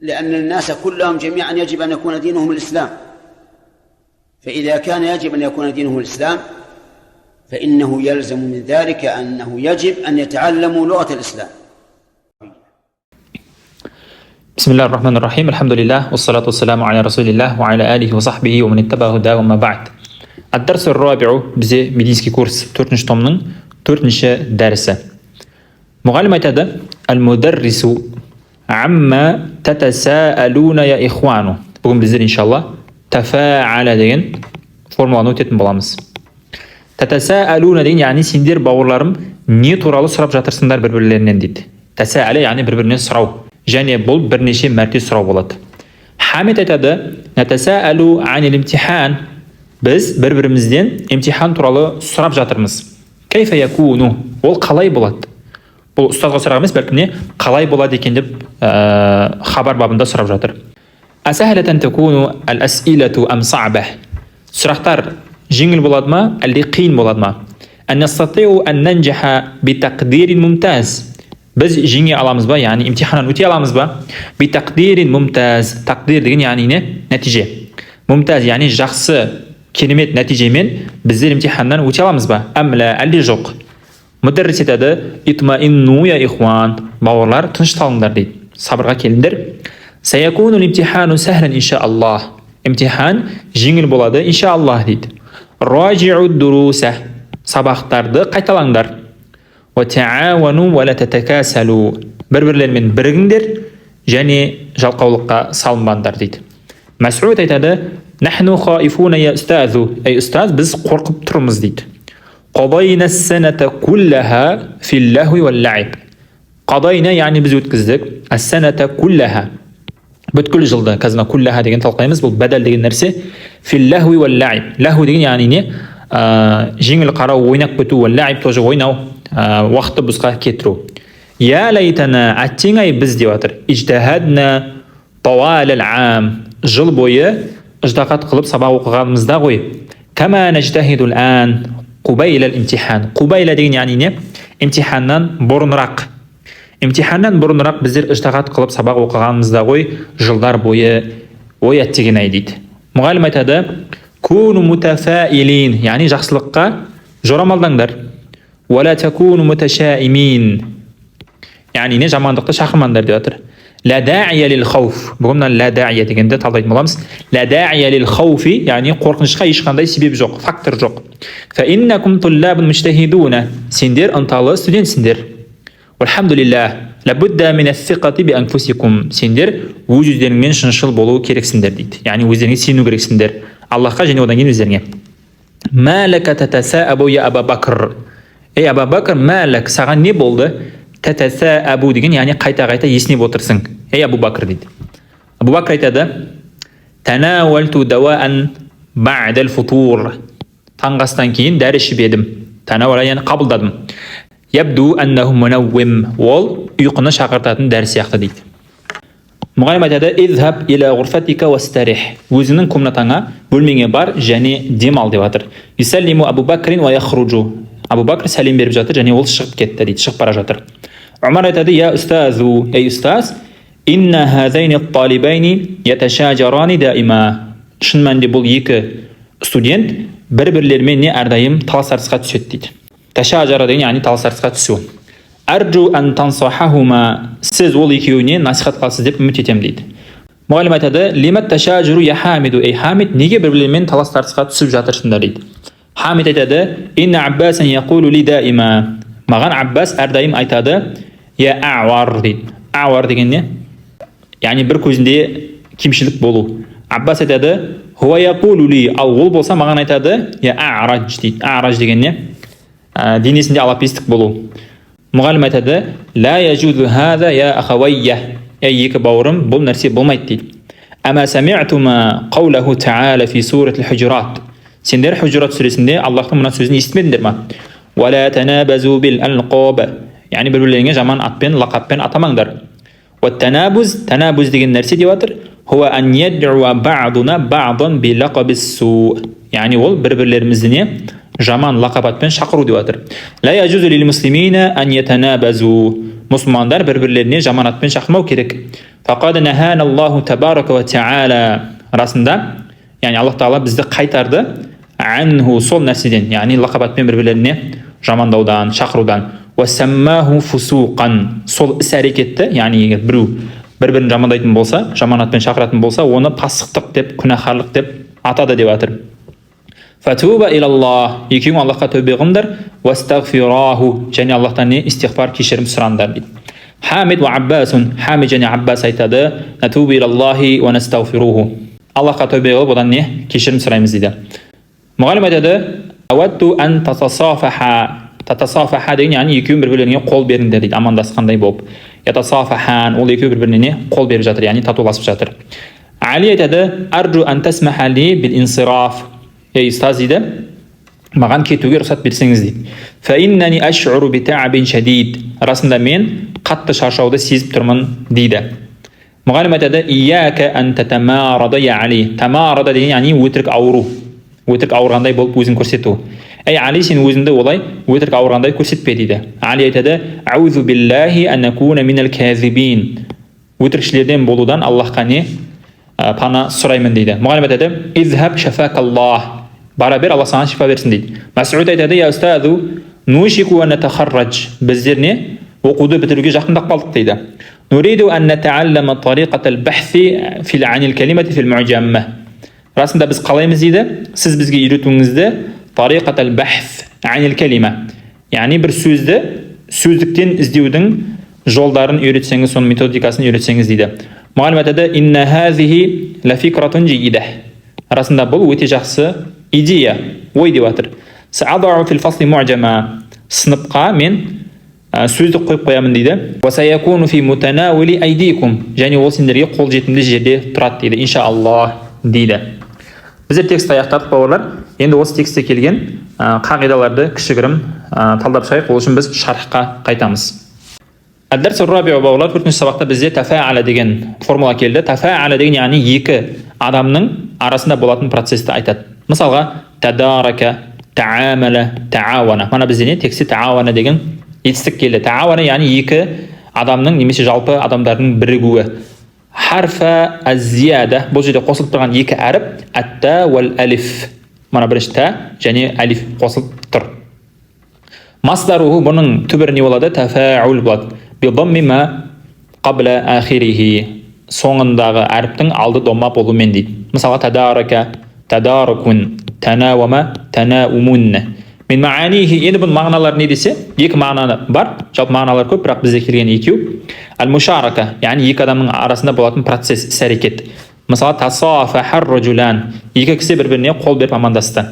لأن الناس كلهم جميعا يجب أن يكون دينهم الإسلام، فإذا كان يجب أن يكون دينه الإسلام فإنه يلزم من ذلك أنه يجب أن يتعلموا لغة الإسلام. بسم الله الرحمن الرحيم. الحمد لله والصلاة والسلام على رسول الله وعلى آله وصحبه ومن اتبع هداه وما بعد. الدرس الرابع بزي ميدينسكي كورس 4 تومның 4 дәрісі. Мұғалім айтады: المدرس عما تتساءلون يا إخوانو. Бүгін біздер иншалла تفاعل деген формуланы өтетін боламыз. تتساءلون деген яғни сендер бауырларым не туралы сұрап жатырсыңдар бір-бірлерінен дейді. Тәсәәлі яғни бір-бірінен сұрау. Және бұл бірнеше мәрте сұрау болады. Хамид айтады: نتساءل عن الامتحان. Біз бір-бірімізден емтихан туралы сұрап жатырмыз. كيف يكون? Ол қалай болады? Бұл ұстазға сұрақ емес, бәлкім не қалай болады екен деп хабар бабында сұрап жатыр. أسهلة تكون الأسئلة أم صعبة? Сұрақтар жеңіл болады ма, әлде қиын болады ма? أن نستطيع أن ننجح بتقدير ممتاز. Біз жеңе аламыз ба, яғни емтиханнан өте аламыз ба? بتقدير ممتاز. Тақдир деген яғни не? Нәтиже. Мумтаз яғни жақсы, керемет нәтижемен біздер емтиханнан өте аламыз ба? Әмлә, әлде жоқ. Мұдәррис айтады: итмаинну я ихуан. Бауырлар, тынышталыңдар дейді. Сабырға келіңдер. Саякуну лимтихану сахлан иншааллах. Емтихан жеңіл болады иншааллах дейді. Ражиу дуруса. Сабақтарды қайталаңдар. Ва таавану ва ла татакасалу. Бір-бірлермен бірігіңдер және жалқаулыққа салынбаңдар дейді. Мас'уд айтады: нахну хаифуна я устазу. Ей устаз, біз қорқып тұрмыз дейді. قضينا السنة كلها في اللهو واللعب. قضينا يعني біз өткіздік السنة كلها. Бүткіл жылды, қазір كلها деген талқылаймыз, бұл бәдәл деген нәрсе. في اللهو واللعب. Лаху деген яғни не? Жеңіл қарау, ойнап кету, واللعب тоже ойнау, уақытты босқа кетіру. يا ليتنا, әттең-ай біз деп жатыр. اجتهدنا طوال العام. Жыл бойы ыждағат қылып сабақ оқығанымызда ғой. كما نجتهد الآن قبيل الامتحان. قبيل деген яғни не? Емтиханнан бұрынырақ. Емтиханнан бұрынырақ біздер ыждағат қылып сабақ оқығанымызда ғой, жылдар бойы ой әттеген-ай дейді. Мұғалім айтады: куну мутафаилин, яғни жақсылыққа жорамалдаңдар. Вала такуну муташаимин, яғни не? Жамандықты шақырмаңдар деп жатыр. لا داعي للخوف. Бүгіннен لا داعي дегенде талдайтын боламыз. لا داعي للخوف, яғни қорқынышқа ешқандай себеп жоқ, фактор жоқ. فإنكم طلاب مجتهدون. Сендер ынталы студентсіңдер. والحمد لله. لابد من الثقة بأنفسكم. Сендер өз-өздеріңмен шыншыл болу керексіңдер дейді. Яғни өздеріңе сену керексіңдер. Аллахқа және одан кейін өздеріңе. ما لك تتساءب يا أبا بكر. Ей Аба Бакр, мәлік, саған не болды? Тәтәсәәбу деген, яғни қайта-қайта есінеп отырсың. Ей Абу Бакр дейді. Абу Бакр айтады: Танауалту дауан ба'дал футур. Таңғастан кейін дәрі ішіп едім. Танауала яғни қабылдадым. Ябду аннаху мунаввим. Ол ұйқыны шақыртатын дәрі сияқты дейді. Мұғалім айтады: Изхаб иля ғурфатика вастарих. Өзіңнің комнатаңа, бөлмеңе бар және демал деп жатыр. Юсаллиму Абу Бакрин ва яхруджу. Абу Бакр сәлем беріп жатыр және ол шығып кетті дейді, шығып бара жатыр. Умар айтады: Я устазу, ей устаз, инна хазайни талибайни яташажарани даима. Шын мәнінде бұл екі студент бір-бірлерімен не әрдайым талас-тартысқа түседі дейді. Ташажара деген яғни талас-тартысқа түсу. Арджу ан тансахахума. Сіз ол екеуіне насихат қыласыз деп үміт етемін дейді. Мұғалім айтады: Лимат ташажуру я Хамиду. Ей Хамид, неге бір-бірлерімен талас-тартысқа түсіп жатырсыңдар дейді. Хамид айтады: Инна Аббасан яқулу ли даима. Маған Аббас әрдайым айтады: Я ауар дейді. Ауар деген не? Яғни бір көзінде кемшілік болу. Аббас айтады: Хуа яқулу ли. Ал ол болса маған айтады: Я арадж дейді. Арадж деген не? Денесінде алапестік болу. Мұғалім айтады: Ла яжуду хаза я ахавайя. Ей екі бауырым, бұл нәрсе болмайды дейді. Ама сами'тума қаулаху та'ала фи сурат al-Hujurat. Сендер Хужурат сүресінде Аллахтың мына сөзін естімедіңдер ма? Вала танабазу бил алқаб. Яғни бір-бірлеріңе жаман атпен, лақаппен атамаңдар. Уат-танабуз, танабуз деген нәрсе деп жатыр. Хуа ан яд'уа бa'дуна бa'дан би лақабис-су. Яғни ол бір-бірлерімізді жаман лақап атпен шақыру деп жатыр. Ла яжузу лил муслимина ан ятанабазу. Мұсылмандар бір-бірлеріне жаман атпен шақырмау керек. Фақад нахана Аллаху табарака ва таала. Расында, яғни Аллах Тағала бізді қайтарды анху сол нәрседен, яғни лақабатпен бір-бірлеріне жамандаудан, шақырудан. Ва саммаху фусуқан. Сол іс-әрекетті, яғни егер біреу бір-бірін жамандайтын болса, жаманатпен шақыратын болса, оны пасықтық деп, күнәһарлық деп атады деп жатыр. Фатуба илаллах. Екеуің Аллахқа тәубе қылыңдар. Вастағфираху. Және Аллахтан не истиғфар, кешірім сұраңдар дейді. Хамид ва Аббасун. Хамид және Аббас айтады: Натубу илаллахи ва настағфируху. Аллахқа тәубе қылып, одан не? Кешірім сұраймыз дейді. Мұғалім айтады: Ауатту ан татасафаха. Татасафаха деген яғни екеуің бір-бірлеріне қол беріңдер дейді, амандасқандай болып. Ятасафахан, ол екеуі бір-біріне қол беріп жатыр, яғни татуласып жатыр. Али айтады: Арджу ан тасмаха ли бил инсираф. Ей ұстаз дейді, маған кетуге рұқсат берсеңіз дейді. Фаиннани аш'уру бита'абин шадид. Расында мен қатты шаршауды сезіп тұрмын дейді. Мұғалім айтады: Ияка ан татамарада я Али. Тамарада деген яғни өтірік ауру. Өтірік ауырғандай болып өзін көрсету. Ей Али, сен өзіңді олай өтірік ауырғандай көрсетпе дейді. Али айтады: Аузу биллахи ан накуна минал казибин. Өтірікшілерден болудан Аллахқа не пана сұраймын дейді. Мұғалім айтады: Изхаб шафакаллах. Бара бер, Аллах саған шифа берсін дейді. Мас'уд айтады: Я устазу нушику ан натахаррадж. Біздер не оқуды бітіруге жақындап қалдық дейді. Нуриду ан натааллама тариқатал бахси фил анил калимати фил му'джамма. Расында біз қалаймыз дейді, сіз бізге үйретуіңізді тариқатал бахс анил калима. Яғни бір сөзді сөздіктен іздеудің жолдарын үйретсеңіз, соның методикасын үйретсеңіз дейді. Мұғалім айтады: Инна хазихи ла фикратун джийда. Расында бұл өте жақсы идея, ой деп жатыр. Саадау фил фасли му'джама. Сыныпқа мен сөздік қойып қоямын дейді. Ва саякуну фи мутанаули айдикум. Және ол сендерге қол жетімді жерде тұрады дейді, иншааллах дейді. Біздер текст аяқтадық бауырлар. Енді осы текстте келген қағидаларды кішігірім талдап шығайық. Ол үшін біз шархқа қайтамыз. Ад-дарс ар-рабиъ бауырлар, 4-ші сабақта бізде тафа'ала деген формула келді. Тафа'ала деген яғни екі адамның арасында болатын процесті айтады. Мысалға, тадарака, таамала, таауана. Мана бізде не? Тексте таауана деген етістік келді. Таауана яғни екі адамның немесе жалпы адамдардың бірігуі. Харфа аз-зияда. Бұл жерде қосылып тұрған екі әріп ат-та вал алиф. Мана бірінші та және алиф қосылып тұр. Масдаруху, бұның түбірі не болады? Тафаул болады. Бидамми ма қабла ахирихи. Соңындағы әріптің алды домма болумен дейді. Мысалға, тадарака, тадаракун, танауама, танаумун. Мен маанихи, енді бұның мағыналары не десе? Екі мағына бар, жалпы мағыналар көп, бірақ бізде келген екеу. Ал-мушарака, яғни екі адамның арасында болатын процесс, іс-әрекет. Мысалы, тасафахар раджулан. Екі кісі бір-біріне қол беріп амандасты.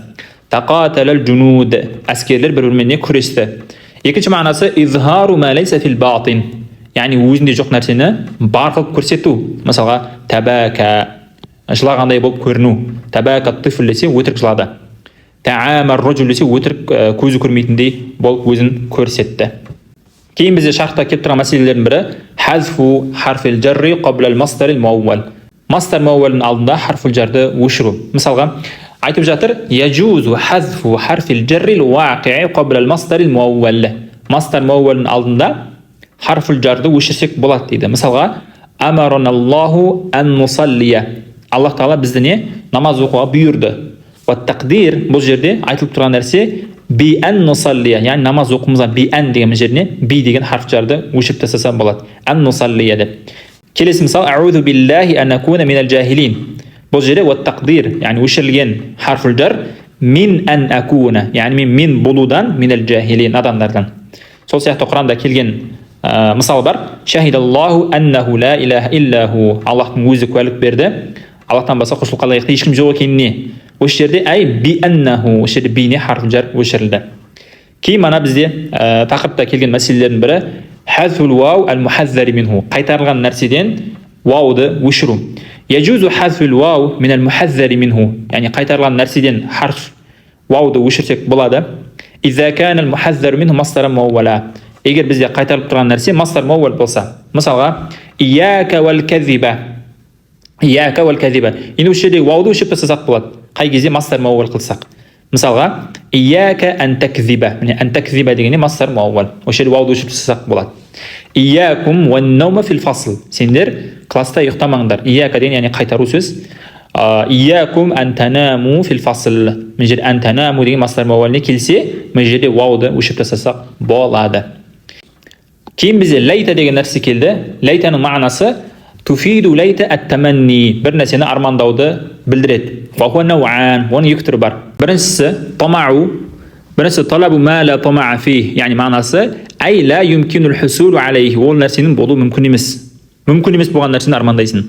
Тақаталал джунуд. Әскерлер бір-біріне күресті. Екінші мағынасы изхару ма лайса фил батин. Яғни өзінде жоқ нәрсені бар қылып көрсету. Мысалға, табака, жылағандай болып көріну. Табака тифл десе өтірік жылады. Таамар раджул десе өтірік көзі көрмейтіндей болып өзін көрсетті. Кейін бізде шархта келіп тұрған мәселелердің бірі хазфу харфил жарри қабла ал-мастар ал-муаввал. Мастар муаввалдың алдында харфул жарды өшіру. Мысалға, айтып жатыр: яджузу хазфу харфил жарри ал-вақиъи қабла ал-мастар ал-муаввал. Мастар муаввалдың алдында харфул жарды өшірсек болады дейді. Мысалға, амараналлаху ан нусаллия. Аллах Тағала бізді не? Намаз оқуға бұйырды. Ва тақдир, бұл жерде айтылып тұрған нәрсе би ан нусаллия, яғни намаз оқуымызға би ан деген жеріне би деген харф жарды өшіріп тастаса болады. Ан нусаллия деп. Келесі мысал, аузу биллахи ан накуна минал джахилин. Бұл жерде ва тақдир, яғни өшірілген харфул жар мин ан акуна, яғни мен болудан минал джахилин, адамдардан. Сол сияқты Құранда келген мысал бар. Шахидаллаху аннаху ла илаха иллаху. Аллахтың өзі куәлік берді, Аллахтан басқа құлшылыққа лайықты ешкім жоқ екеніне. Осы жерде ай би аннаху, осы жерде бине харф жар өшірілді. Кейін мана бізде тақырыпта келген мәселелердің бірі хазфул вау ал-мухаззари минху. Қайтарылған нәрседен вауды өшіру. Яджузу хазфул вау мин ал-мухаззари минху. Яғни қайтарылған нәрседен харф вауды өшірсек болады. Иза кана ал-мухаззару минху мастаран муаввала. Егер бізде қайтарылып тұрған нәрсе мастар муаввал болса. Мысалға, ияка вал казиба. Ияка вал казиба. Енді осы жерде вауды өшіріп тастасақ болады. Қай кезде мастар муаввал қылсақ. Мысалға, ияка ан такзиба. Міне ан такзиба дегенде мастар муаввал. Осы жерде вауды өшіріп тастасақ болады. Иякум ван наума фил фасл. Сендер класста ұйықтамаңдар. Ияка деген яғни қайтару сөз. Иякум антанаму фил фасл. Мына жерде антанаму деген мастар мауаліне келсе, мына жерде вауды өшіріп тастасақ болады. Кейін бізде лайта деген нәрсе келді. Лайтаның мағынасы туфиду лайта ат-таманни. Бір нәрсені армандауды білдіреді. Ва хуа науан. Оның екі түрі бар. Біріншісі тамау. Біріншісі талабу ма ла тамаа фи. Яғни мағынасы ай ла юмкинул хусулу алейхи. Ол нәрсенің болуы мүмкін емес. Мүмкін емес болған нәрсені армандайсың.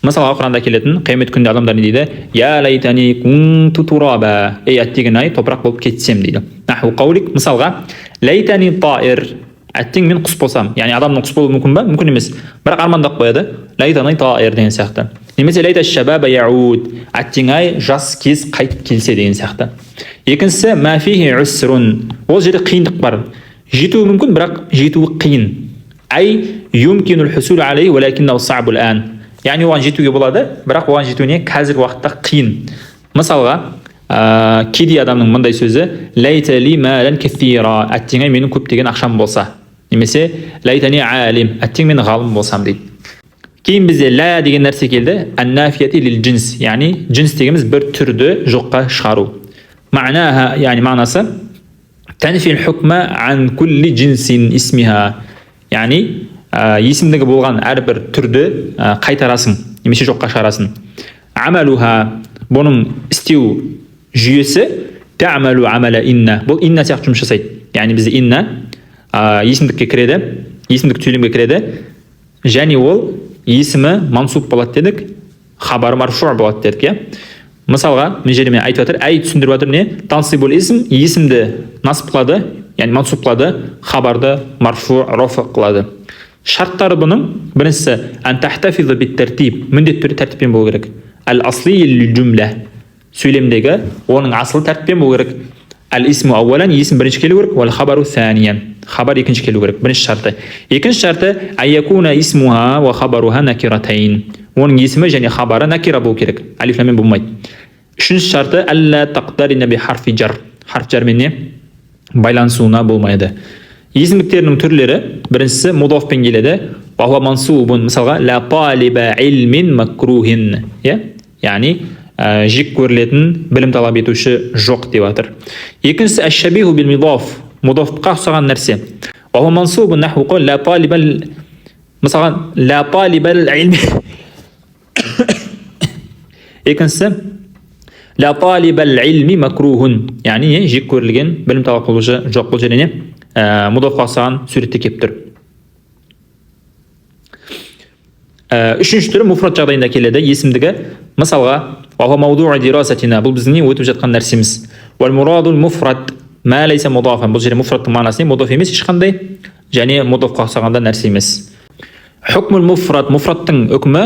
Мысалы Құранда келетін қиямет күнінде адамдар не дейді? Я лайтани кунту тураба. Ей әттеген-ай топырақ болып кетсем дейді. Наху қаулик. Мысалға лайтани таир. Әттең мен құс болсам. Яғни адамның құс болуы мүмкін ба? Мүмкін емес. Бірақ армандап қояды. Лайтани таир деген сияқты. Немесе лайта шабаба яуд. Әттең-ай жас кез қайтып келсе деген сияқты. Екіншісі ма фихи усрун. Ол жерде қиындық бар. Жетуі мүмкін, бірақ жетуі қиын. Ай юмкинул хусул алейхи валакиннаху сa'бул ан. Яғни оған жетуге болады, бірақ оған жетуіне қазіргі уақытта қиын. Мысалға, кедей адамның мындай сөзі лайтали малан кафира. Әттең-ай менің көптеген ақшам болса. Немесе лайтани алим. Әттең мен ғалым болсам дейді. Кейін бізде ла деген нәрсе келді. Ан-нафияти лил джинс. Яғни джинс дегеніміз бір түрді жоққа шығару. Мағнаха, яғни мағынасы танфил хукма ан кулли джинсин исмиха. Яғни есімдігі болған әрбір түрді қайтарасың, немесе жоққа шығарасың. Амалуха, бұның істеу жүйесі та'малу амала инна. Бұл инна сияқты жұмыс жасайды. Яғни бізде инна есімдікке кіреді, есімдік сөйлемге кіреді, және ол есімі мансуб болады дедік, хабары марфу болады дедік. Мысалға, мына жерде мен айтып жатыр, әй түсіндіріп жатыр не? Тансибул исм, есімді насып қылады, яғни мансуб қылады, хабарды марфу рафа қылады. Шарттары бұның біріншісі ан тахтафизу бит-тартиб. Міндетті түрде тәртіппен болу керек. Ал-асли лил-джумла. Сөйлемдегі оның асылы тәртіппен болу керек. Ал-исму ауалан, есім бірінші келу керек, вал хабару саниян. Хабар екінші келу керек. Бірінші шарты. Екінші шарты айякуна исмуха ва хабаруха накиратайн. Оның есімі және хабары накира болу керек. Алиф лам мим болмайды. Үшінші шарты алла тaqdarina би харфи жар. Харф жарменне байланысуына болмайды. Есімдіктерінің түрлері біріншісі мудофпен келеді. Ва хуа мансубун. Мысалға ла талиба илмин макрухин. Яғни жек көрілетін білім талап етуші жоқ деп жатыр. Екіншісі аш-шабиху бил мудоф. Мудофқа ұқсаған нәрсе. Ва хуа мансубун наху қол ла талиба. Мысалға ла талиба илми. Екіншісі ла талиба илми макрухун. Яғни жек көрілген білім талап етуші жоқ. Бұл жеріне мудофқа ұқсаған суретте келіп тұр. Үшінші түрі муфрат жағдайында келеді. Есімдігі мысалға ва мауду'у дирасатина. Бұл біздің өтіп жатқан нәрсеміз. Вал мурадул муфрат ма лайса мудафан. Бұл жерде муфраттың мағынасы не? Мудаф емес ешқандай, және мудафқа ұқсағанда нәрсе емес. Хукмул муфрат. Муфраттың үкімі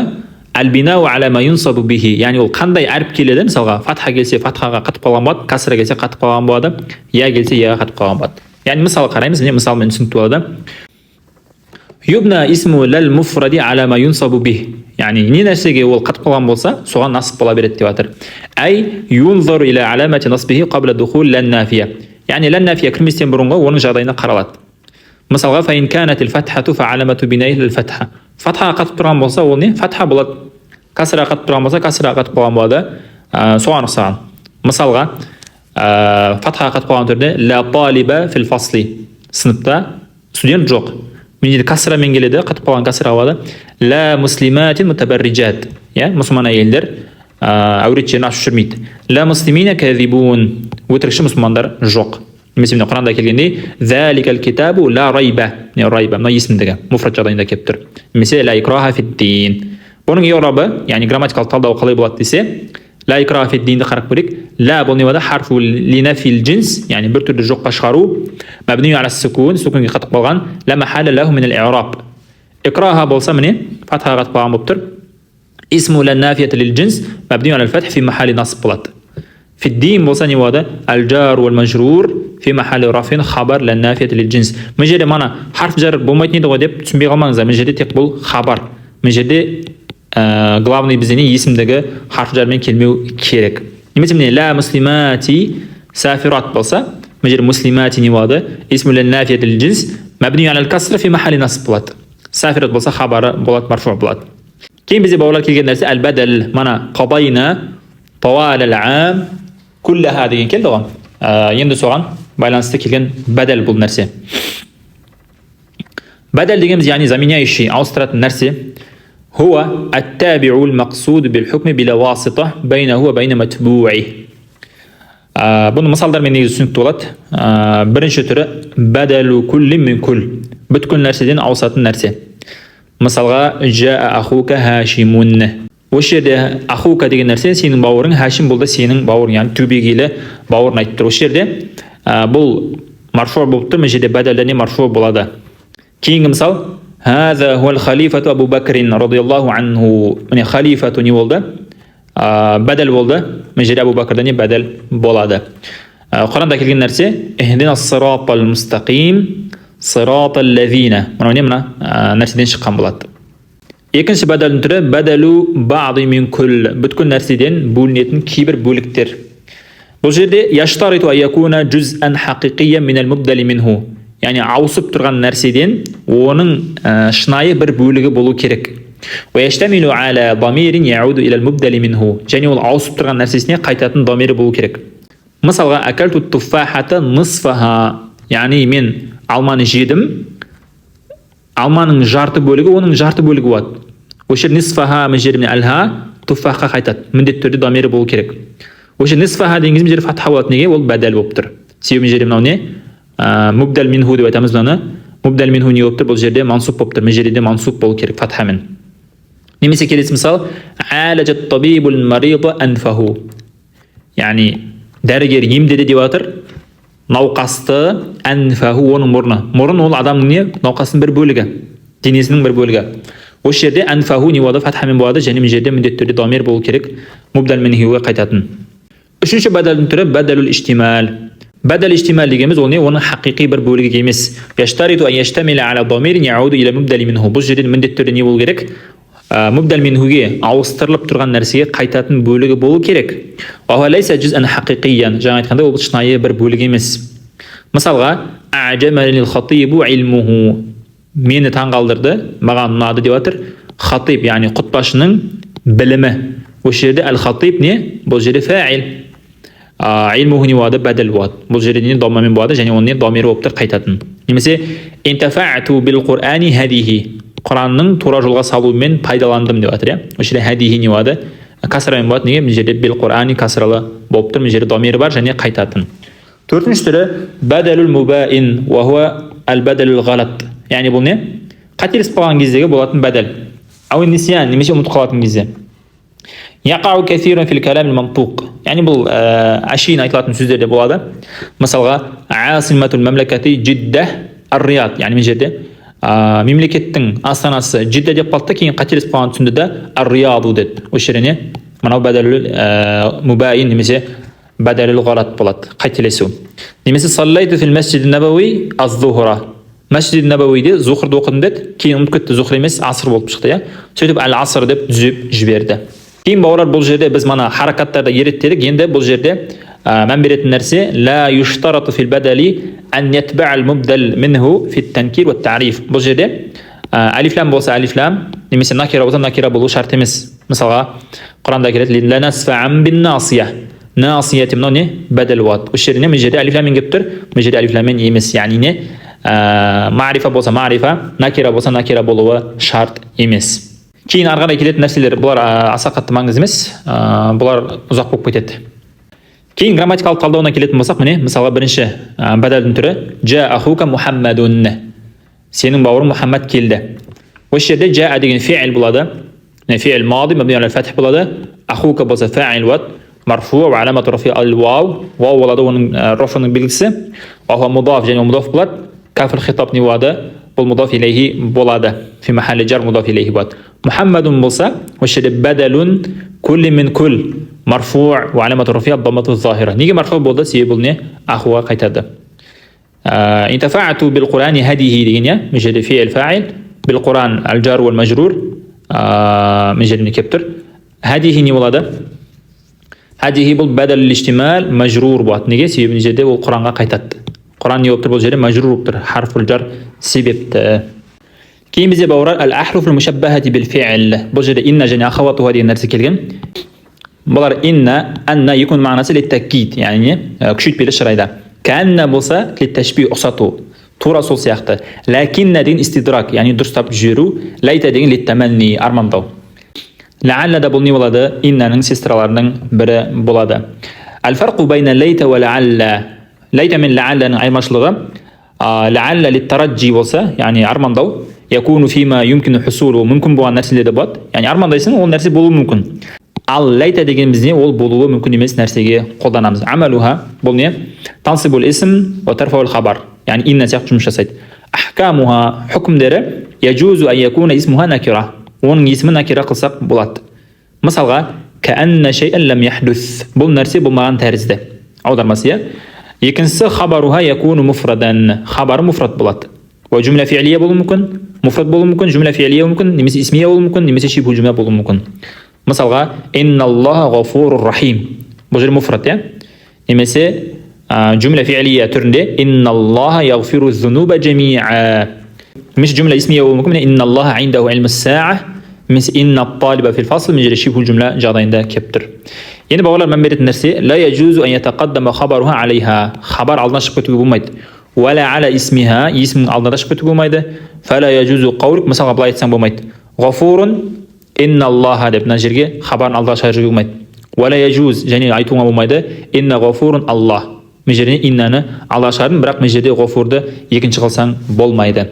al-binau ala ma yunsabu bihi. Яғни ол қандай әріп келеді? Мысалға фатха келсе фатхаға қатып қалған болады, касра келсе қатып қалған болады, я келсе яға қатып қалған болады. Яғни мысалы қараймыз, міне мысалмен түсінікті болады. Юбна исму лал муфради ала ма юнсабу бих. Яғни не нәрсеге ол қатып қалған болса, соған насып бола береді деп жатыр. Ай юнзару иля аламати насбихи qabla духул лан нафия. Яғни лан нафия кірместен бұрынғы оның жағдайына қаралады. Мысалға фа ин канат al-фатхату фа аламату бинайhi al-фатха. Фатхаға қатып тұрған болса, ол не? Фатха болады. Касраға қатып тұрған болса, касраға қатып қалған болады. Соған ұқсаған. Мысалға фатхаға қатып қалған түрде ла талиба фил фасли. Сыныпта студент жоқ. Менде касрамен келеді, қатып қалған касра болады. Ла муслиматин мутабарриджат. Мұсылман әйелдер әурет жерін ашып жүрмейді. Ла муслимина казибун. Өтірікші мұсылмандар жоқ. Немесе міне Құранда келгенде заликал китабу ла райба. Не райба? Мына есімдігі муфрат жағдайында келіп тұр. Немесе ла икраха фид-дин. Бұның еурабы, яғни грамматикалық талдау қалай болады десе, ла икраха фид-динді қарап көрейік. Ла бұл не болады? Харфу линафил джинс, яғни бір түрді жоққа шығару. Мабни аля сукун, сукунге қатып қалған. Ла махаля лаху мин ал-и'раб. Икраха болса міне фатхаға қатып қалған болып тұр. Исму ла нафията лил джинс, мабни аля ал-фатх фи махали насб болады. Фид-дин болса не болады? Ал-жар вал мажрур фи махали рафин хабар ла нафията лил джинс. Мына жерде мана харф жар болмайтын еді ғой деп түсінбей қалмаңыздар. Мына жерде тек бұл хабар. Мына жерде главный бізде есімдігі харф жармен келмеу керек. Немесе міне ла муслимати сафират болса, мына жерде муслимати не болады? Исму ла нафията лил джинс мабни аля ал-касра фи махали насб болады. Сафират болса хабары болады, марфу болады. Кейін бізде бауырлар келген нәрсе әл-бәдәл, мана қадайна тауал әл-ам күлләха деген келді оған. Енді соған байланысты келген бәдәл бұл нәрсе. Бәдәл дегеніміз, яғни заменяющий, ауыстыратын нәрсе. Хуа ат-таби'у al-мақсуд bil-хукми bila васита байнаху ва байна матбу'i. Бұны мысалдармен негізі түсінікті болады. Бірінші түрі бәдәлу күлли мин күл. Бүткіл нәрседен ауысатын нәрсе. Мысалға жаа ахука хашимун. Осы жерде ахука деген нәрсе сенің бауырың, хашим болды сенің бауырың, яғни түбегейлі бауырын айтып тұр. Осы жерде бұл марфу болып тұр, мына жерде бәдәлдәне марфу болады. Кейінгі мысал هذا هو الخليفة أبو بكر رضي الله عنه. من خليفة не болды? Бәдәл болды. Мына жерде Абу Бакрдан не бәдәл болады. Құранда келген нәрсе ихдина ссиратал мустақим сиратал лазина. Мына нәрседен шыққан болады. Екінші бәдәлдің түрі бәдәлу баъди мин күл. Бүткіл нәрседен бөлінетін кейбір бөліктер. Бұл жерде яштариту аякуна джуз'ан хақиқия минал мубдали минху. Яғни ауысып тұрған нәрседен оның шынайы бір бөлігі болу керек. ويشتمل على ضمير يعود إلى المبدل منه. және ол ауысып тұрған нәрсесіне қайтатын ضمирі болу керек. Мысалға أكلت التفاحة نصفها. яғни мен алманы жедім. Алманың жарты бөлігі оның жарты бөлігі болады. Осы жерде нисфаха мына жерде алха туфаха қайтады. Міндетті түрде ضمирі болу керек. Осы жерде нисфаха деген кезде фатха болады. Неге? Ол бәдәл болып тұр. Себебі мына жерде мынау не? Мубдал минху деп айтамыз бұны. Мубдал минху не болып тұр? Бұл жерде мансуб болып тұр. Мына жерде мансуб болу керек фатхамен. Немесе келесі мысал алажат табибул марида анфаху. Яғни дәрігер емдеді деп жатыр. Науқасты анфаху оның мұрны. Мұрын ол адамның не? Науқастың бір бөлігі. Денесінің бір бөлігі. Осы жерде анфаху не болады? Фатхамен болады. Және мына жерде міндетті түрде дамир болу керек. Мубдал минхуға қайтатын. Үшінші бәдәлдің түрі бәдәлул иштимал. Бәдәл иштимал дегеніміз ол не? Оның хақиқи бір бөлігі емес. Яштариту ан яштамила ала дамирин яуду иля мубдали минху. Бұл жерде міндетті түрде не болу керек? Мубдал минхуге ауыстырылып тұрған нәрсеге қайтатын бөлігі болу керек. Лайса джуз'ан хақиқиян. Жаңа айтқанда ол шынайы бір бөлігі емес. Мысалға а'жаманил хатибу илмуху. Мені таңғалдырды, маған ұнады деп жатыр. Хатиб, яғни құтбашының білімі. Осы жерде әл-хатиб не? Бұл жерде фа'ил. Илмуху не болады? Бәдәл болады. Бұл жерде не? Даммамен болады және оның не? Дамирі болып тұр қайтатын. Немесе интафa'ту бил Qur'ани хадихи. Құранның тура жолға салуымен пайдаландым деп жатыр. Осы жерде хадихи не болады? Касрамен болады. Неге? Мына жерде бил Qur'ани касралы болып тұр. Мына жерде дамирі бар және қайтатын. Төртінші түрі бәдәлул мубаин ва хуа ал-бәдәлул ғалат. Яғни бұл не? Қателесіп қалған кездегі болатын бәдәл. Ау нисян, немесе ұмытып қалатын кезде. Яқау кәсирун фил калам мантуқ. Яғни бұл әшейін айтылатын сөздерде болады. Мысалға асиматул мамлакати Джидда ар-Рияд. Яғни мына жерде мемлекеттің астанасы Джидда деп қалды, кейін қателесіп қалған түсінде де ар-Рияду деді. Осы жерде не? Мынау бәдәлул мубаин немесе бәдәлул ғалат болады. Қателесу. Немесе саллайту фил масжид набауи аз-зухра. Масжид набауиде зухрды оқыдым деді. Кейін ұмытып кетті, зухр емес, аср болып шықты, иә. Сөйтіп әл-аср деп түзеп жіберді. Кейін бауырлар бұл жерде біз мана харакаттарды ереттедік. Енді бұл жерде мән беретін нәрсе ла юштарату фил бадали ан ятбa'al мубдал минху фит танкир ва ta'rif. Бұл жерде алифлам болса алифлам, немесе накира болса накира болу шарт емес. Мысалға Құранда келеді ла насфa'an bin насия. Насияти мынау не? Бәдәл болады. Осы жерде мына жерде алифламен келіп тұр, мына жерде алифламен емес. Яғни не? Ма'рифа болса ма'рифа, накира болса накира болуы шарт емес. Кейін ары қарай келетін нәрселер бұлар аса қатты маңызды емес, бұлар ұзақ болып кетеді. Кейін грамматикалық талдауына келетін болсақ, міне, мысалға бірінші бәдәлдің түрі жа ахука Мухаммадун. Сенің бауырың Мухаммад келді. Осы жерде жа деген фи'ил болады. Фи'ил мади мабни алал фатх болады. Ахука болса фа'ил болады. Марфу ва аламату рафи ал-вау. Вау болады оның рафының белгісі. Ва хуа мудаф және мудаф болады. Кафл хитаб не болады? Бұл мудаф илейхи болады. Фи махалли жар мудаф илейхи болады. Мухаммадун болса, осы жерде бәдәлун күлли мин күл марфу ва аламату рафи ад-даммату az-захира. Неге марфу болды? Себебі бұл не? Ахуға қайтады. Интафa'ту бил Qur'ани хадихи деген, иә? Мына жерде фи'ил фа'ил, бил Qur'ан ал-жар вал мажрур. Мына жерде келіп тұр. Хадихи не болады? Хадихи бұл бәдәлул иштимал мажрур болады. Неге? Себебі мына жерде ол Құранға қайтады. Құран не болып тұр? Бұл жерде мажрур болып тұр. Харфул жар себепті. Кейін бізде бауырлар әл-ахруфул мушаббахати бил фи'л. Бұл жерде инна және ахаватуха деген нәрсе келген. Бұлар инна, анна екун мағынасы литтакид, яғни күшейтпелі шырайда. Кәнна болса литташбих, ұқсату. Тура сол сияқты. Ләкинна деген истидрак, яғни дұрыстап жүру. Лайта деген литтаманни, армандау. Ләалла да бұл не болады? Иннаның сестраларының бірі болады. Әл-фарқу байна лайта ва ләалла. Лайта мен ләалланың айырмашылығы. Ләалла литтараджи болса, яғни армандау. Якуну фима юмкину хусулу, мүмкін болған нәрселерде болады. Яғни армандайсың, ол нәрсе болуы мүмкін. Ал лайта дегеніміз не? Ол болуы мүмкін емес нәрсеге қолданамыз. Амалуха, бұл не? Тансибул исм ва тарфаул хабар. Яғни инна сияқты жұмыс жасайды. Ахкамуха, хүкімдері, яджузу ан якуна исмуха накира. Оның есімі накира қылсақ болады. Мысалға, кәанна шай'ан лам яхдус. Бұл нәрсе болмаған тәрізді. Аудармасы, иә? Екіншісі, хабаруха якуну муфрадан. Хабары муфрад болады. Ва жумла фи'лия болуы мүмкін, муфрад болуы мүмкін, жумла фи'лия болуы мүмкін, немесе исмия болуы мүмкін, немесе шибхул жумла болуы мүмкін. Мысалға, инналлаха ғафурур рахим. Бұл жер муфрад, иә? Немесе жумла фи'лия түрінде инналлаха яғфиру зунуба джами'a. Немесе жумла исмия болуы мүмкін, инналлаха индаху илмус са'a. Немесе инна талиба фил фасл, мен жерде шибхул жумла жағдайында келіп тұр. Енді бауырлар, мән беретін нәрсе, ла яджузу ан ятақаддама хабаруха алейха. Хабар алдына шығып кетуге болмайды. Вала ала исмиха, исмнің алдына шығып кетуге болмайды. Фала яджузу қаулик, мысалға былай айтсаң болмайды. Ғафурун инналлаха деп мына жерге хабарын алдыға шығарып жіберуге болмайды. Вала яджуз, және айтуға болмайды. Инна ғафурун аллах. Мен жеріне иннаны алдыға шығардым, бірақ мен жерде ғафурды екінші қылсаң болмайды.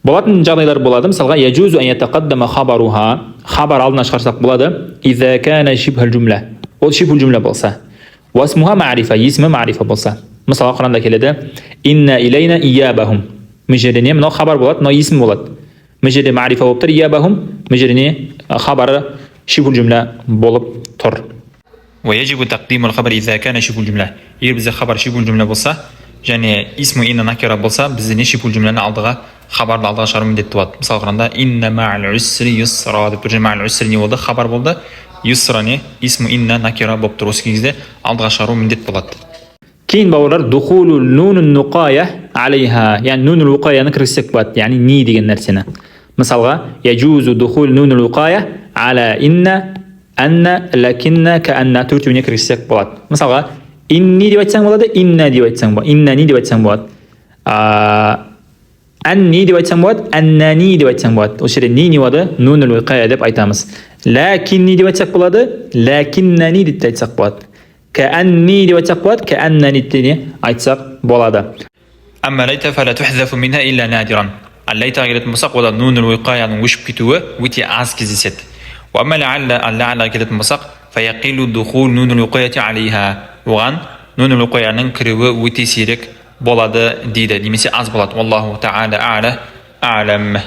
Болатын жағдайлар болады. Мысалға яджузу ан ятақаддама хабаруха. Хабар алдына шығарсақ болады. Иза кана шибхул жумла. Ол шибхул жумла болса. Васмуха ма'рифа, есімі ма'рифа болса. Мысалға Құранда келеді. Инна илайна иябахум. Мен жерде не? Мынау хабар болады, мынау есім болады. Мен жерде ма'рифа болып тұр, иябахум. Мен жерде не? Хабары шибхул жумла болып тұр. ويجب تقديم الخبر إذا كان شبه الجملة. Егер бізде хабар шибхул жумла болса, және исму инна накира болса, бізде не шибхул жумланы алдыға, хабарды алдыға шығару міндетті болады. Мысалы Құранда инна ма'ал усри юсра деп тұр. Ма'ал усри не болды? Хабар болды. Юсра не? Исму инна накира болып тұр. Осы кезде алдыға шығару міндет болады. Кейін бауырлар, духулу нунун нуқая алейха, яғни нунул уқаяны кіргізсек болады, яғни ни деген нәрсені. Мысалға, яджузу духул нунул уқая ала инна, анна, лакинна, каанна төртеуіне кіргізсек болады. Мысалға, инни деп айтсаң болады, инна деп айтсаң болады, иннани деп айтсаң болады. Анни деп айтсаң болады, аннани деп айтсаң болады. Осы жерде ни болады? Нунул уқая деп айтамыз. Лакинни деп айтсақ болады, лакиннани деп айтсақ болады. كأني دي واتساق كأنني التاني أيتساق بولادة. أما ليت فلا تحذف منها إلا نادرا. الليت قالت مساق ولا نون الوقاية وش بكتوه وتي عسك زيت. وأما لعل قالت مساق فيقل دخول نون الوقاية عليها وغن نون الوقاية ننكره وتي سيرك بولادة ديدا دي مسي عز بولاد والله تعالى أعلم.